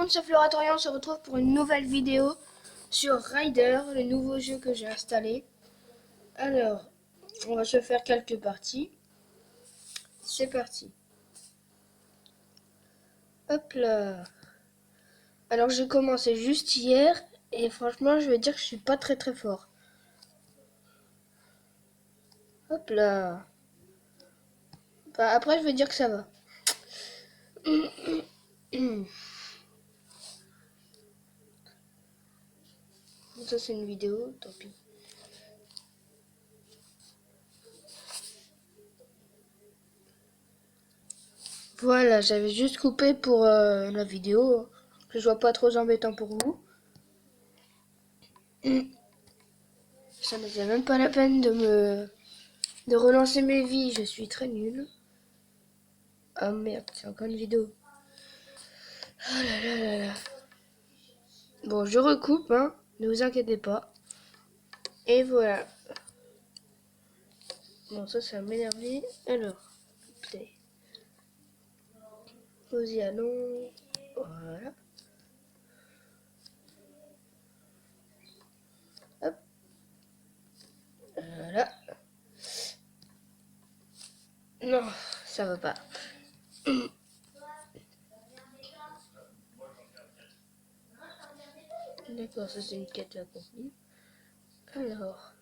C'est Floratorian, on se retrouve pour une nouvelle vidéo sur Rider, le nouveau jeu que j'ai installé. Alors, on va se faire quelques parties. C'est parti. Hop là. Alors, j'ai commencé juste hier et franchement, je vais dire que je suis pas très fort. Hop là. Enfin, après, je vais dire que ça va. Ça, c'est une vidéo, tant pis. Voilà, j'avais juste coupé pour la vidéo, que je vois pas trop embêtant pour vous. Ça ne fait même pas la peine de relancer mes vies, je suis très nulle. Ah merde, c'est encore une vidéo. Oh là là là là. Bon, je recoupe, hein, ne vous inquiétez pas. Et voilà. Bon, ça va m'énerver. Alors, play. Nous y allons. Voilà. Hop. Voilà. Non, ça va pas. D'accord, ça c'est une quête accomplie. Alors.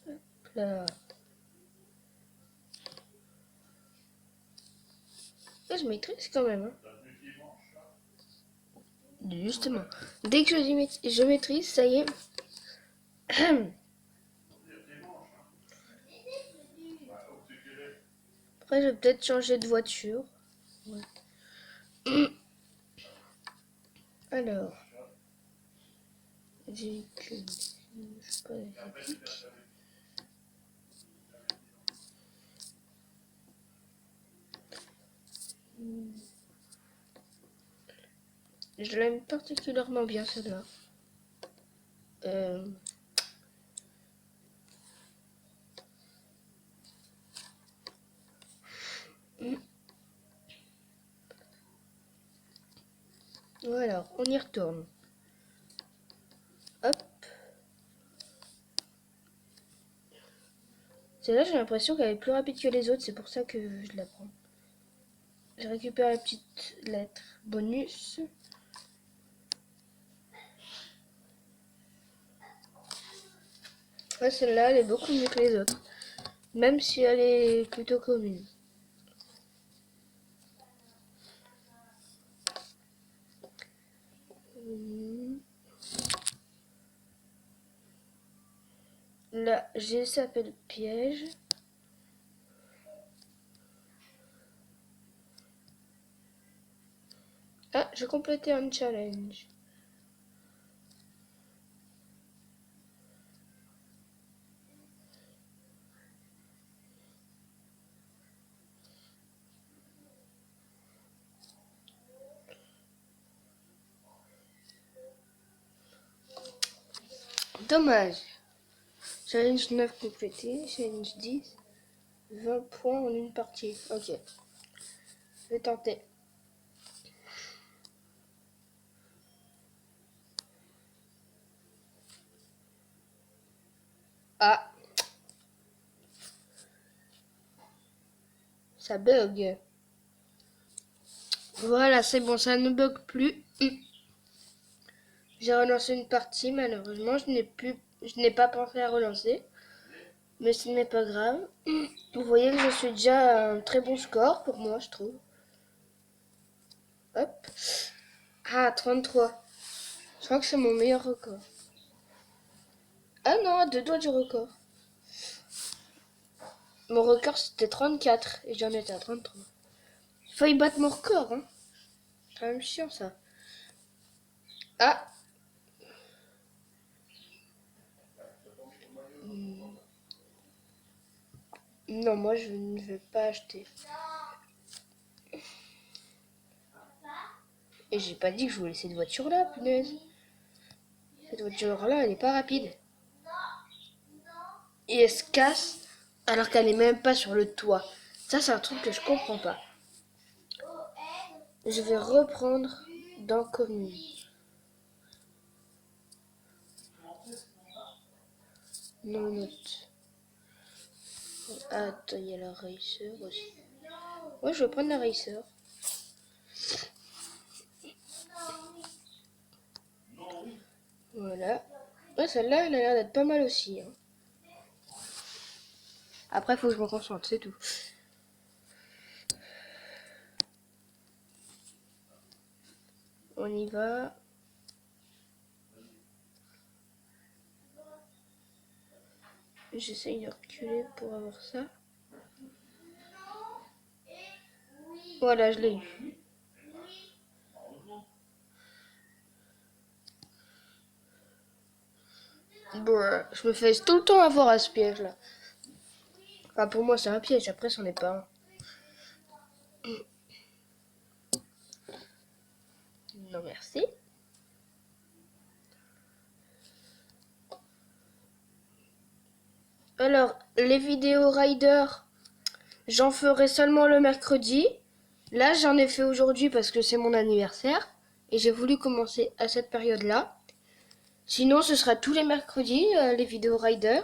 Hop là. Et je maîtrise quand même, hein. Justement. Dès que je maîtrise, ça y est. Après, je vais peut-être changer de voiture. Ouais. Alors. Véhicule. Je sais pas, épique. Je l'aime particulièrement bien celle-là. Voilà, on y retourne. Hop. Celle-là, j'ai l'impression qu'elle est plus rapide que les autres, c'est pour ça que je la prends. Je récupère la petite lettre bonus. Ouais, celle-là, elle est beaucoup mieux que les autres. Même si elle est plutôt commune. Là, G s'appelle piège. Ah, j'ai complété un challenge. Dommage. Challenge 9 complété. Challenge 10. 20 points en une partie. Ok. Je vais tenter. Ah. Ça bug. Voilà, c'est bon, ça ne bug plus. J'ai relancé une partie, malheureusement, je n'ai pas pensé à relancer. Mais ce n'est pas grave. Vous voyez que je suis déjà à un très bon score pour moi, je trouve. Hop. Ah, 33. Je crois que c'est mon meilleur record. Ah non, à 2 doigts du record. Mon record c'était 34 et j'en étais à 33. Il faut y battre mon record, hein. C'est quand même chiant ça. Ah. Non, moi je ne vais pas acheter. Et j'ai pas dit que je voulais cette voiture là, punaise. cette voiture-là, elle est pas rapide. Et elle se casse alors qu'elle est même pas sur le toit. Ça, c'est un truc que je comprends pas. Je vais reprendre dans commune. Non, note. Attends, il y a la Racer aussi. Ouais, je vais prendre la Racer. Voilà. Ouais, celle-là, elle a l'air d'être pas mal aussi. Hein. Après, faut que je me concentre, c'est tout. On y va. J'essaye de reculer pour avoir ça. Voilà, je l'ai eu. Brr, je me fais tout le temps avoir à ce piège-là. Enfin, pour moi, c'est un piège. Après, c'en est pas un. Non, merci. Alors, les vidéos Rider, j'en ferai seulement le mercredi. Là, j'en ai fait aujourd'hui parce que c'est mon anniversaire. Et j'ai voulu commencer à cette période-là. Sinon, ce sera tous les mercredis, les vidéos Rider.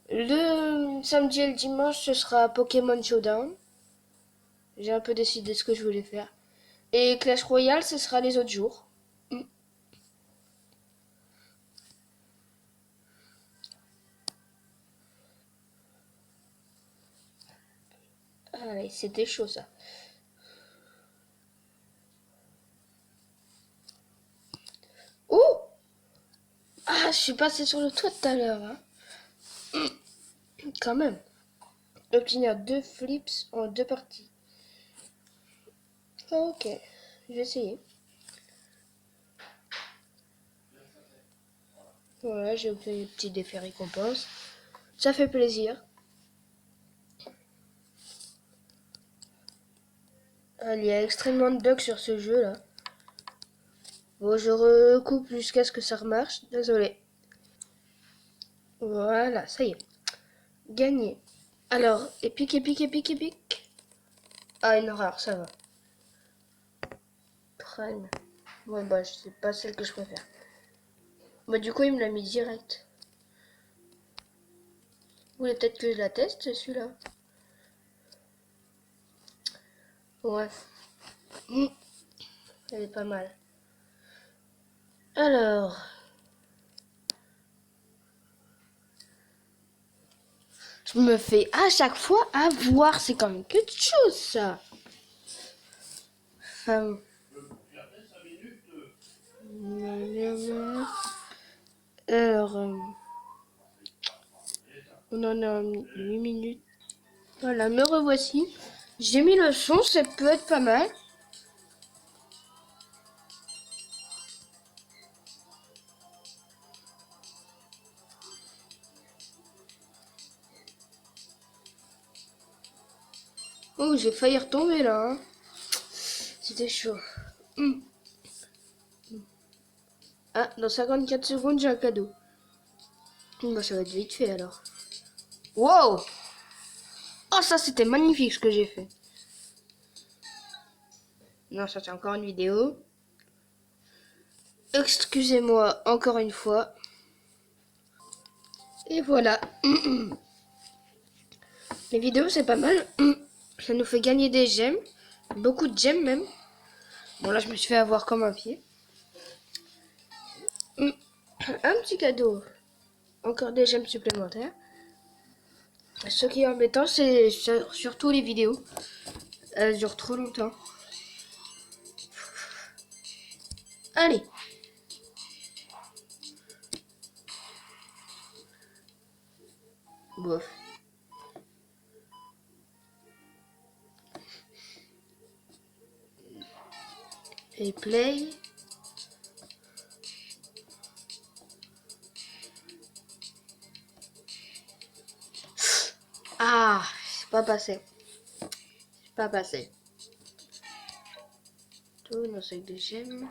Le samedi et le dimanche, ce sera Pokémon Showdown. J'ai un peu décidé ce que je voulais faire. Et Clash Royale, ce sera les autres jours. Allez, c'était chaud ça. Oh! Ah, je suis passé sur le toit tout à l'heure. Hein. Quand même. Obtenir 2 flips en 2 parties. Ok, je vais essayer. Voilà, j'ai obtenu le petit défi récompense. Ça fait plaisir. Il y a extrêmement de bugs sur ce jeu là. Bon, je recoupe jusqu'à ce que ça remarche. Désolé. Voilà, ça y est. Gagné. Alors, épique, épique, épique, épique. Ah, une horreur, ça va. Prime. Ouais, bah, c'est pas celle que je préfère. Bah, du coup, il me l'a mis direct. Vous voulez peut-être que je la teste, celui-là? Ouais. Elle est pas mal. Alors. Je me fais à chaque fois avoir. C'est quand même quelque chose, ça. Enfin. Alors. On en a 8 minutes. Voilà, me revoici. J'ai mis le son, ça peut être pas mal. Oh, j'ai failli retomber là. Hein. C'était chaud. Ah, dans 54 secondes, j'ai un cadeau. Bah, ça va être vite fait alors. Wow! Oh, ça c'était magnifique ce que j'ai fait. Non, ça c'est encore une vidéo. Excusez-moi encore une fois. Et voilà. Les vidéos c'est pas mal. Ça nous fait gagner des gemmes. Beaucoup de gemmes même. Bon là je me suis fait avoir comme un pied. Un petit cadeau. Encore des gemmes supplémentaires. Ce qui est embêtant c'est surtout les vidéos. Elles durent trop longtemps. Allez. Bof. Et play. Ah, c'est pas passé. C'est pas passé. Tout nos sacs de gemmes.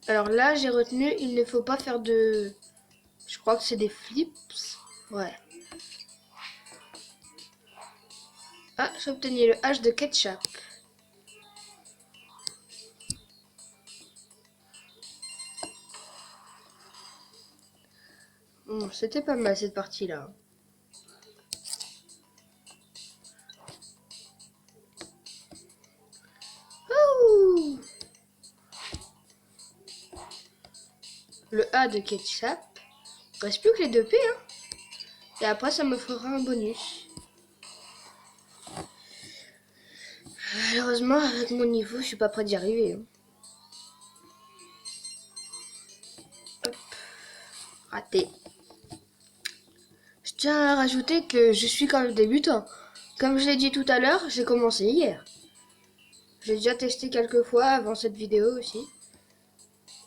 Alors là, j'ai retenu, il ne faut pas faire de... Je crois que c'est des flips. Ouais. Ah, j'ai obtenu le H de ketchup. Bon, c'était pas mal cette partie-là. Ouh, le A de ketchup. Il reste plus que les 2 P, hein. Et après, ça me fera un bonus. Malheureusement, avec mon niveau, je suis pas prêt d'y arriver. Hein. Hop, raté. Je tiens à rajouter que je suis quand même débutant. Comme je l'ai dit tout à l'heure, j'ai commencé hier. J'ai déjà testé quelques fois avant cette vidéo aussi.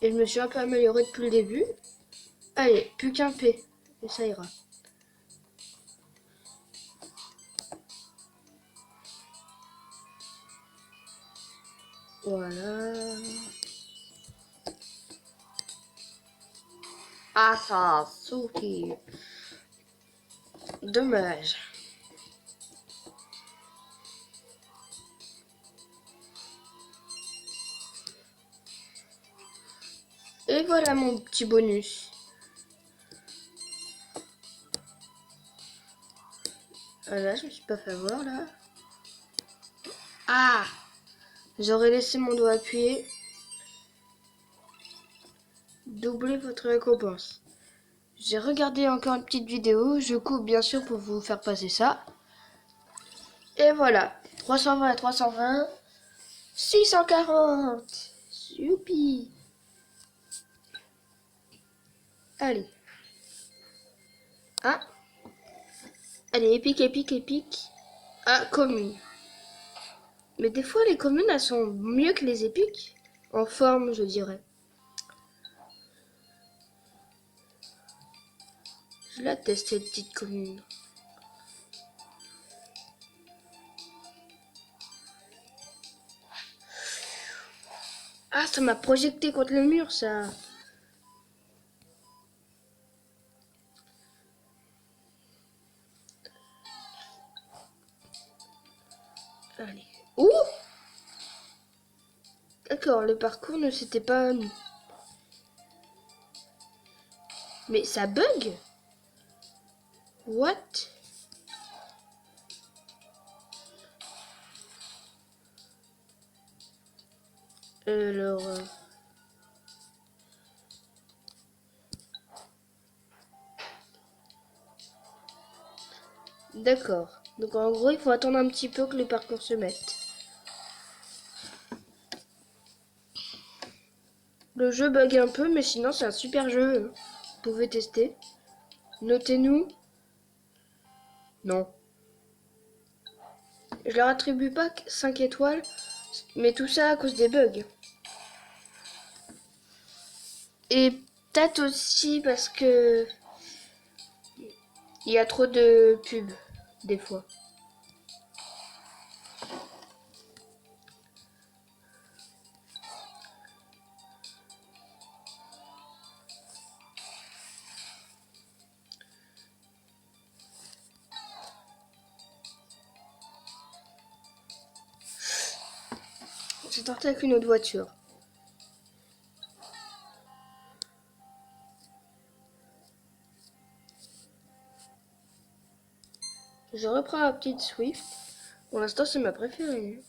Et je me suis un peu amélioré depuis le début. Allez, plus qu'un P. Et ça ira. Voilà. Ah, ça souffle. Dommage. Et voilà mon petit bonus. Ah là, je me suis pas fait voir là. Ah, j'aurais laissé mon doigt appuyé. Doublez votre récompense. J'ai regardé encore une petite vidéo. Je coupe bien sûr pour vous faire passer ça. Et voilà. 320 à 320. 640. Youpi. Allez. Ah. Allez, épique, épique, épique. Ah, commune. Mais des fois, les communes, elles sont mieux que les épiques. En forme, je dirais. Je la teste, cette petite commune. Ah, ça m'a projeté contre le mur, ça. Allez. Ouh! D'accord, le parcours ne s'était pas mis. Mais ça bug? What? Alors... D'accord. Donc en gros, il faut attendre un petit peu que le parcours se mette. Le jeu bug un peu, mais sinon c'est un super jeu. Vous pouvez tester. Notez-nous. Non. Je leur attribue pas 5 étoiles, mais tout ça à cause des bugs. Et peut-être aussi parce que il y a trop de pubs, des fois. J'ai tenté avec une autre voiture. Je reprends la petite Swift. Pour l'instant, c'est ma préférée.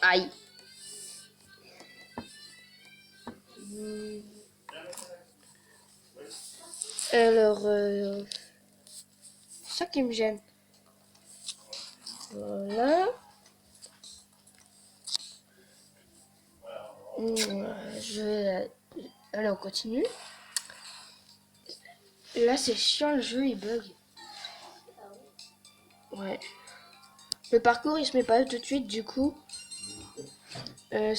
Aïe. Alors, ça qui me gêne. Voilà. Je vais... Allez, on continue. Là, c'est chiant, le jeu, il bug. Ouais. Le parcours, il se met pas tout de suite, du coup. Ben,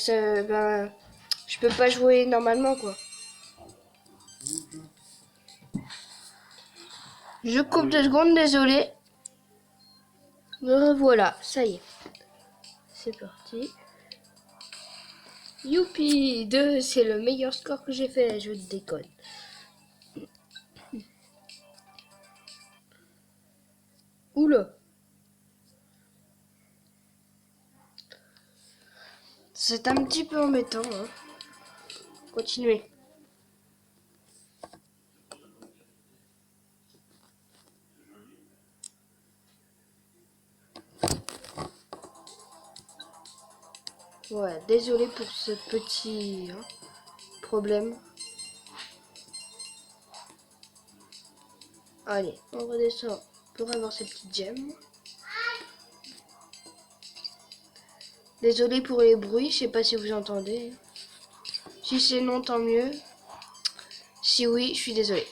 je peux pas jouer normalement, quoi. Je coupe 2 secondes, désolé. Me revoilà, ça y est. C'est parti. Youpi, 2, c'est le meilleur score que j'ai fait, je déconne. Oula. C'est un petit peu embêtant, hein. Continuez. Ouais, désolé pour ce petit problème. Allez, on redescend pour avoir ces petites gemmes. Désolé pour les bruits, je sais pas si vous entendez. Si c'est non, tant mieux. Si oui, je suis désolé.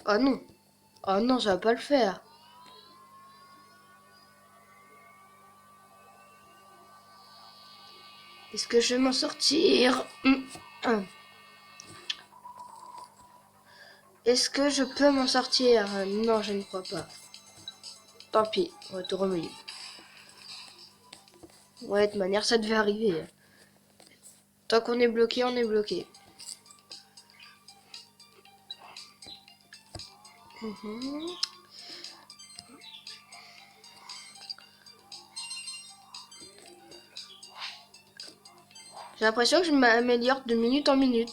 Ah non. Ah non, ça va pas le faire. Est-ce que je vais m'en sortir? Est-ce que je peux m'en sortir? Non, je ne crois pas. Tant pis, on va tout remuer. Ouais, de toute manière, ça devait arriver. Tant qu'on est bloqué, on est bloqué. J'ai l'impression que je m'améliore de minute en minute.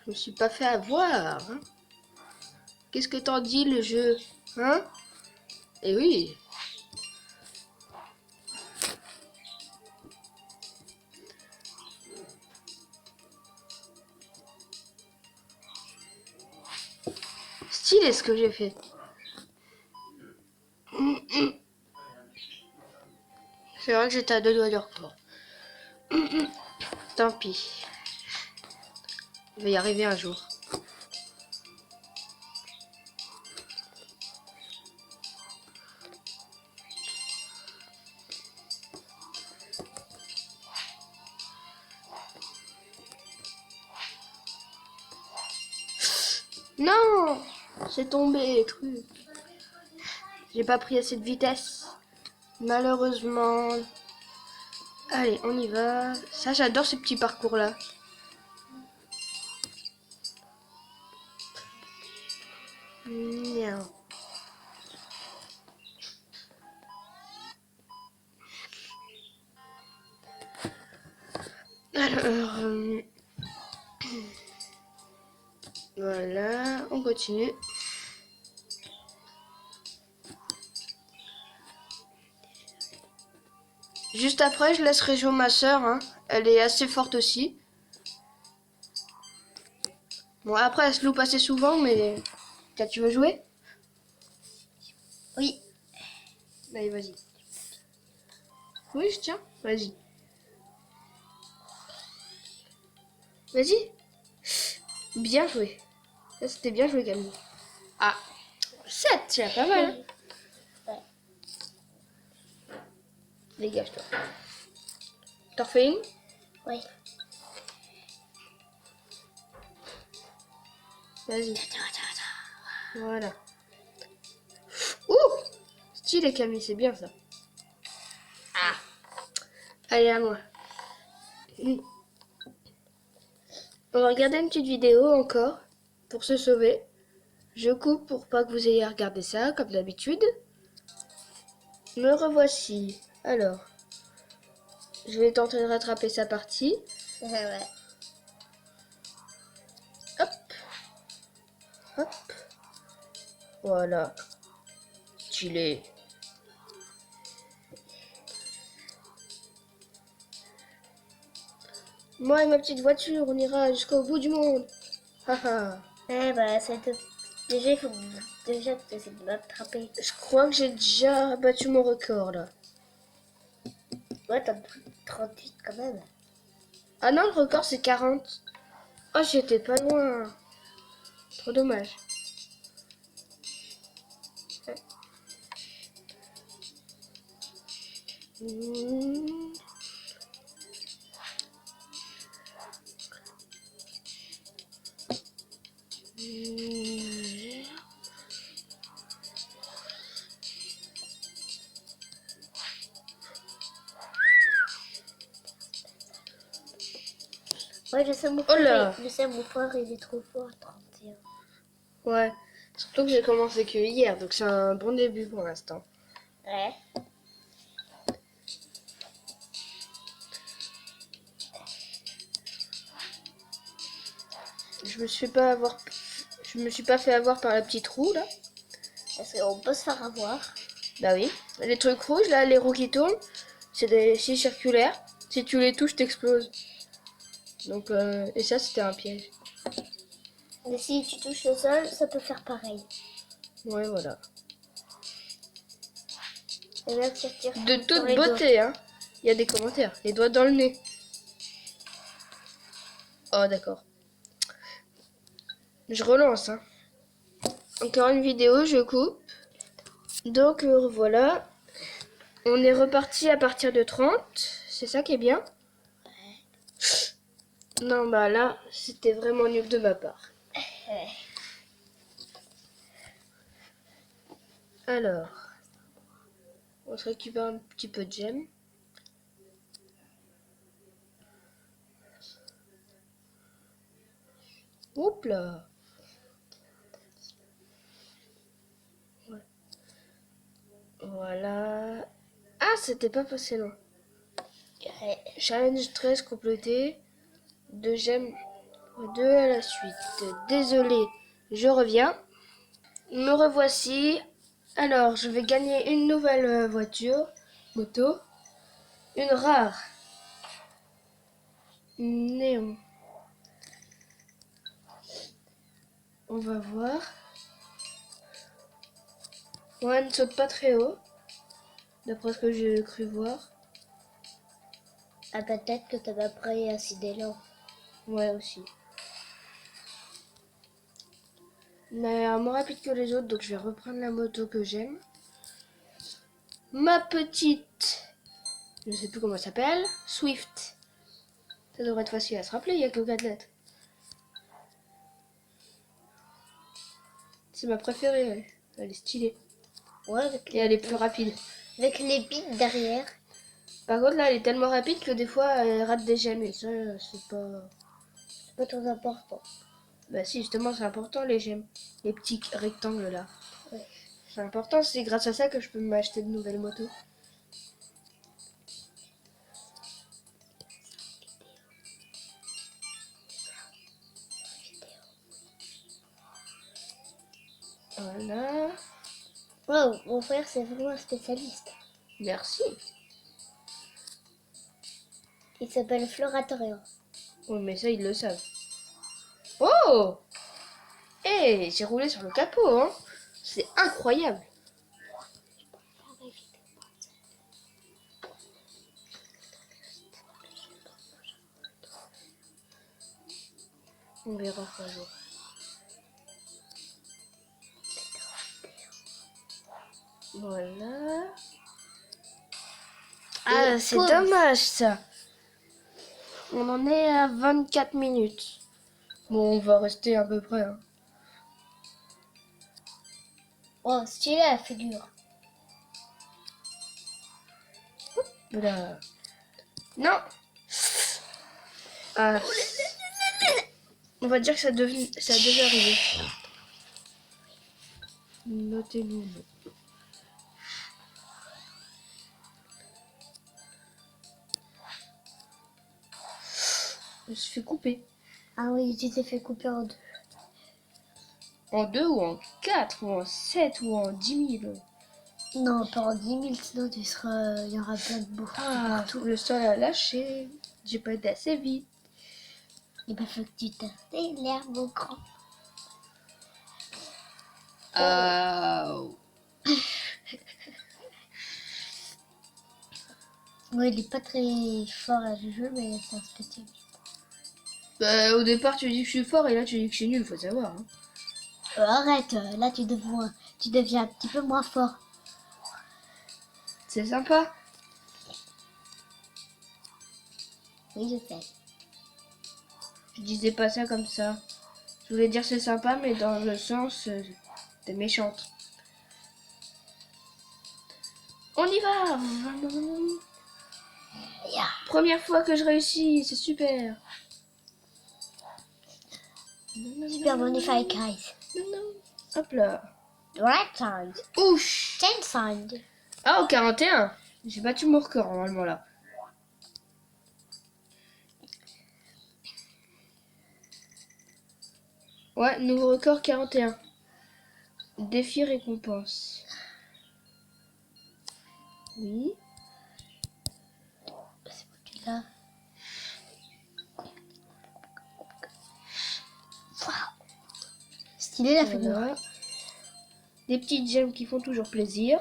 Je me suis pas fait avoir. Hein. Qu'est-ce que t'en dis, le jeu? Hein? Eh oui. Stylé ce que j'ai fait. C'est vrai que j'étais à 2 doigts de record. Tant pis. Je vais y arriver un jour. Non! C'est tombé, les trucs. J'ai pas pris assez de vitesse. Malheureusement. Allez, on y va. Ça, j'adore ces petits parcours-là. Miaou. Alors, voilà, on continue. Juste après, je laisserai jouer ma soeur. Hein. Elle est assez forte aussi. Bon, après, elle se loupe assez souvent, mais... Tiens, tu veux jouer? Oui. Allez, vas-y. Oui, je tiens. Vas-y. Vas-y. Bien joué. Ça, c'était bien joué, Camille. Ah, 7, c'est pas mal. Hein. Ouais. Dégage-toi. T'en refais une? Oui. Vas-y. Voilà. Ouh! Stylé, Camille, c'est bien ça. Ah. Allez, à moi. On va regarder une petite vidéo encore pour se sauver. Je coupe pour pas que vous ayez à regarder ça, comme d'habitude. Me revoici. Alors, je vais tenter de rattraper sa partie. Ouais. Hop. Hop. Voilà. Stylé. Moi et ma petite voiture, on ira jusqu'au bout du monde. Haha. Bah, déjà, il faut déjà que tu essaies de m'attraper. Je crois que j'ai déjà battu mon record là. Ouais, t'as pris 38 quand même. Ah non, le record c'est 40. Oh, j'étais pas loin. Trop dommage. Ouais, je sais, mon Oh là. frère, je sais, mon frère, il est trop fort à 31. Ouais. Surtout que j'ai commencé que hier, donc c'est un bon début pour l'instant. Ouais. Je me suis pas fait avoir par la petite roue là. Parce qu'on peut se faire avoir. Bah oui. Les trucs rouges là, les roues qui tournent, c'est des scies circulaires. Si tu les touches, t'exploses. Donc et ça c'était un piège. Mais si tu touches le sol, ça peut faire pareil. Ouais voilà. Et même si tu De dans toute les doigts. beauté hein. Il y a des commentaires. Les doigts dans le nez. Oh d'accord. Je relance hein. Encore une vidéo, je coupe. Donc voilà. On est reparti à partir de 30. C'est ça qui est bien. Non bah là, c'était vraiment nul de ma part. Ouais. Alors, on se récupère un petit peu de gemmes. Oups là. Ouais. Voilà. Ah, c'était pas passé loin. Ouais. Challenge 13 complété. 2 gemmes, 2 à la suite. Désolé, je reviens. Me revoici. Alors, je vais gagner une nouvelle voiture, moto. Une rare. Néon. On va voir. Ouais, elle ne saute pas très haut, d'après ce que j'ai cru voir. Ah, peut-être que t'as pas pris assez d'élan. Ouais, aussi. Mais moins rapide que les autres, donc je vais reprendre la moto que j'aime. Ma petite, je sais plus comment elle s'appelle, Swift. Ça devrait être facile à se rappeler, il n'y a que 4 lettres. C'est ma préférée, elle est stylée. Ouais, avec Et elle est plus rapide. avec les billes derrière. Par contre, là, elle est tellement rapide que des fois, elle rate des gemmes. Et ça, c'est pas... C'est pas trop important. Bah si, justement, c'est important, les gemmes. Les petits rectangles, là. Ouais. C'est important, c'est grâce à ça que je peux m'acheter de nouvelles motos. Voilà. Wow, mon frère, c'est vraiment un spécialiste. Merci. Il s'appelle Floratorian. Oui, mais ça, ils le savent. Oh! Eh, j'ai roulé sur le capot, hein. C'est incroyable. On verra un jour. Voilà. Ah, c'est Pause. dommage, ça. On en est à 24 minutes. Bon, on va rester à peu près, hein. Oh, stylé la figure. Voilà. Non. Ah. On va dire que ça devait arriver. Notez-nous. Je me suis fait couper. Ah oui, tu t'es fait couper en deux. En 2 ou en 4 ou en 7 ou en 10 000. Non, pas en 10 000, sinon tu seras... il y aura plein de bouffe Ah, partout. le sol a lâché. J'ai pas été assez vite. Il va falloir que tu t'accélères, mon grand. Ouais, il est pas très fort à ce jeu, mais c'est un spécialiste. Bah, au départ, tu dis que je suis fort et là, tu dis que je suis nul, faut savoir. Hein. Arrête, là tu deviens un petit peu moins fort. C'est sympa. Oui, je sais. Je disais pas ça comme ça. Je voulais dire c'est sympa, mais dans le sens, t'es méchante. On y va. Ya. Première fois que je réussis, c'est super. Super Bonify Guys. Non, non. Hop là. Right side. Ouch. 10 side. Ah, au 41. J'ai battu mon record normalement là. Ouais, nouveau record 41. Défi récompense. Oui. C'est foutu là. Wow. Stylé la figure. Voilà. Des petites gemmes qui font toujours plaisir.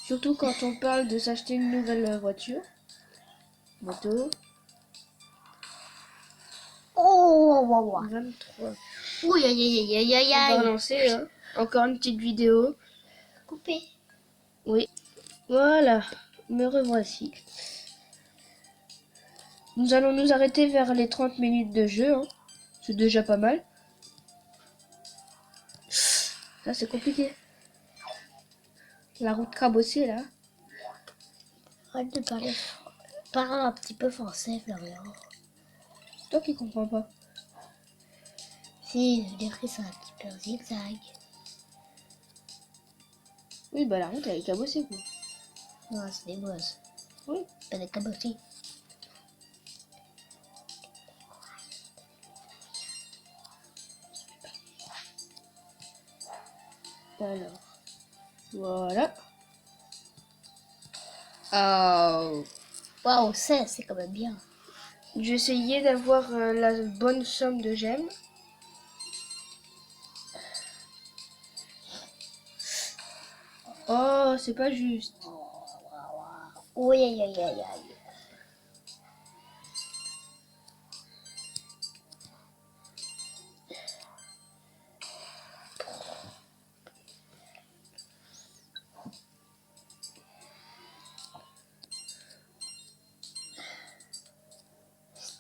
Surtout quand on parle de s'acheter une nouvelle voiture. Moto. Oh, wow, wow. 23. Ouh, aïe, aïe, aïe, aïe, On va aïe. relancer. Hein. Encore une petite vidéo. Coupé. Oui. Voilà. Me revoici. Nous allons nous arrêter vers les 30 minutes de jeu. Hein. C'est déjà pas mal. Ça, c'est compliqué. La route cabossée, là. Arrête de parler. Parle un petit peu français, Florian. C'est toi qui comprends pas. Si, je dirais que c'est un petit peu zigzag. Oui, bah la route, elle est cabossée, quoi. Non, c'est des bosses. Oui. Pas des cabossés. Alors. Voilà. Oh. Waouh, c'est quand même bien. J'ai essayé d'avoir la bonne somme de gemmes. Oh, c'est pas juste. Oui, aïe, aïe, aïe, aïe.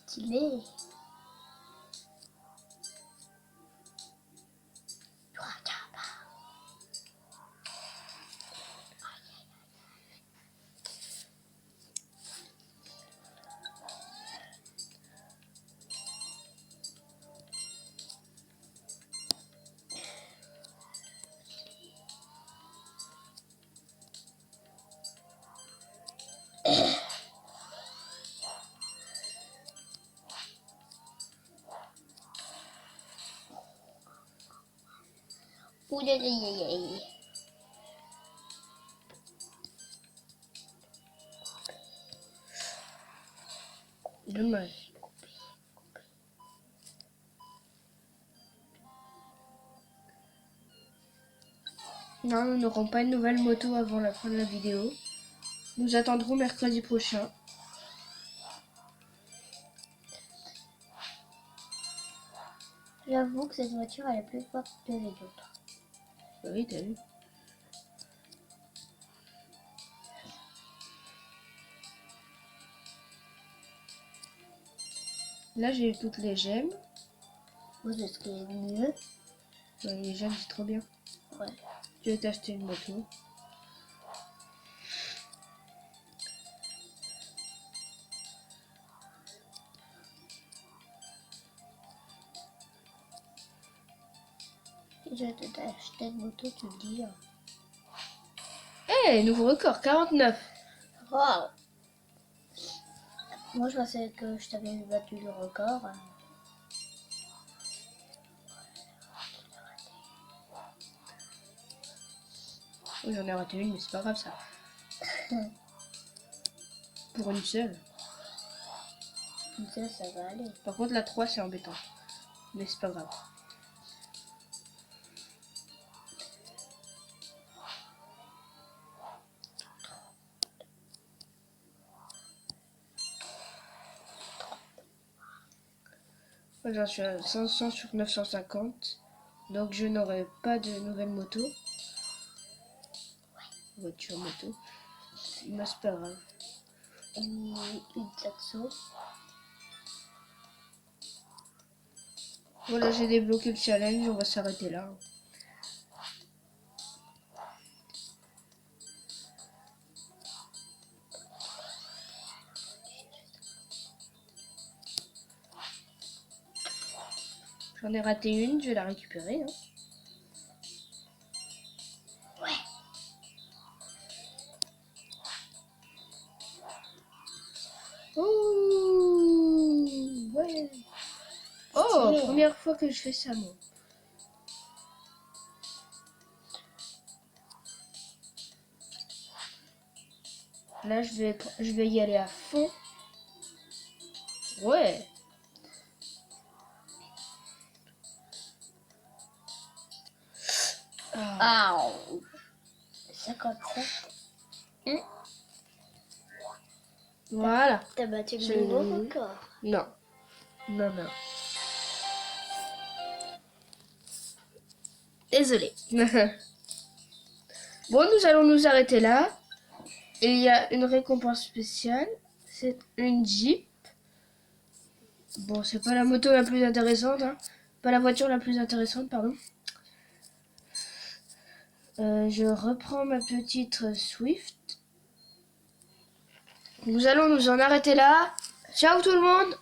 Stylé. Ouh, aïe, aïe, aïe, aïe. Dommage. Non, nous n'aurons pas une nouvelle moto avant la fin de la vidéo. Nous attendrons mercredi prochain. J'avoue que cette voiture elle est plus forte que les autres. Bah oui, t'as vu. Là, j'ai eu toutes les gemmes. Vous, c'est ce qui est mieux. Bah, les gemmes, c'est trop bien. Ouais. Je vais t'acheter une moto. Si je vais t'acheter une moto, tu me dis. Eh, nouveau record, 49. Wow. Moi, je pensais que je t'avais battu le record. Oui, j'en ai raté une, mais c'est pas grave ça. Pour une seule. Ça va aller. Par contre, la 3, c'est embêtant. Mais c'est pas grave. Moi, j'en suis à 500 sur 950. Donc, je n'aurai pas de nouvelle moto. Voiture, moto. Mais c'est pas grave. Une saxo. Voilà, j'ai débloqué le challenge. On va s'arrêter là. J'en ai raté une, je vais la récupérer. Hein. Ouais. Oh, ouais. Oh, Stylé. première fois que je fais ça, moi. Là, je vais y aller à fond. Ouais. Ah. Ah, 57. Voilà. T'as battu Je le nouveau l'ai. record. Non. Non, non. Désolé. Bon, nous allons nous arrêter là. Et il y a une récompense spéciale. C'est une Jeep. Bon, c'est pas la moto la plus intéressante. Hein. Pas la voiture la plus intéressante, pardon. Je reprends ma petite Swift. Nous allons nous en arrêter là. Ciao tout le monde!